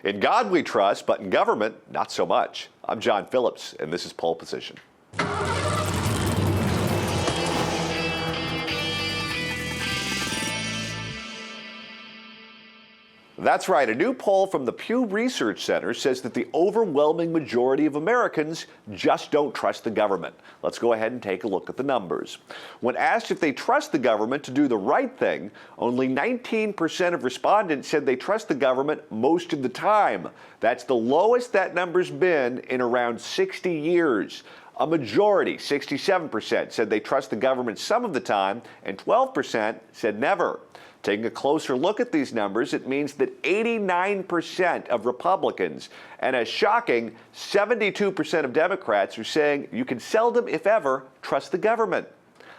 In God we trust, but in government, not so much. I'm John Phillips, and this is Pole Position. That's right. A new poll from the Pew Research Center says that the overwhelming majority of Americans just don't trust the government. Let's go ahead and take a look at the numbers. When asked if they trust the government to do the right thing, only 19% of respondents said they trust the government most of the time. That's the lowest that number's been in around 60 years. A majority, 67%, said they trust the government some of the time, and 12% said never. Taking a closer look at these numbers, it means that 89% of Republicans and a shocking 72% of Democrats are saying you can seldom, if ever, trust the government.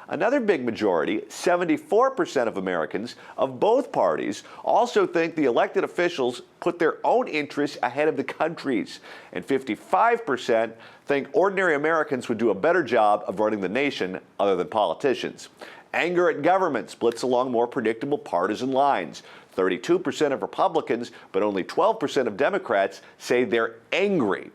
Another big majority, 74% of Americans of both parties, also think the elected officials put their own interests ahead of the country's. And 55% think ordinary Americans would do a better job of running the nation other than politicians. Anger at government splits along more predictable partisan lines. 32% of Republicans, but only 12% of Democrats say they're angry.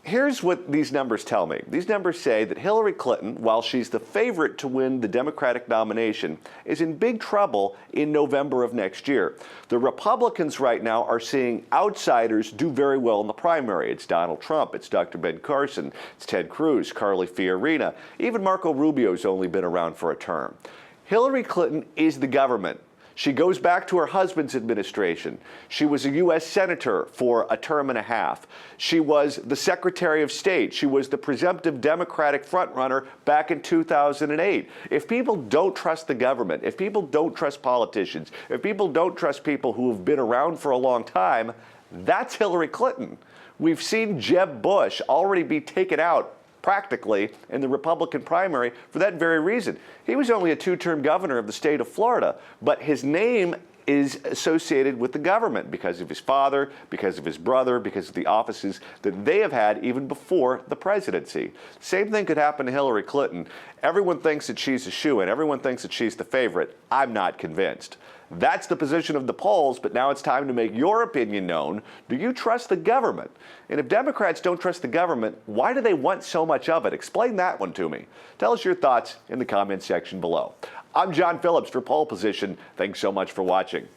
Here's what these numbers tell me. These numbers say that Hillary Clinton, while she's the favorite to win the Democratic nomination, is in big trouble in November of next year. The Republicans right now are seeing outsiders do very well in the primary. It's Donald Trump, it's Dr. Ben Carson, it's Ted Cruz, Carly Fiorina. Even Marco Rubio's only been around for a term. Hillary Clinton is the government. She goes back to her husband's administration. She was a U.S. Senator for a term and a half. She was the Secretary of State. She was the presumptive Democratic frontrunner back in 2008. If people don't trust the government, if people don't trust politicians, if people don't trust people who have been around for a long time, that's Hillary Clinton. We've seen Jeb Bush already be taken out practically in the Republican primary for that very reason. He was only a two-term governor of the state of Florida, but his name is associated with the government because of his father, because of his brother, because of the offices that they have had even before the presidency. Same thing could happen to Hillary Clinton. Everyone thinks that she's a shoo-in. Everyone thinks that she's the favorite. I'm not convinced. That's the position of the polls, but now it's time to make your opinion known. Do you trust the government? And if Democrats don't trust the government, why do they want so much of it? Explain that one to me. Tell us your thoughts in the comments section below. I'm John Phillips for Pole Position. Thanks so much for watching.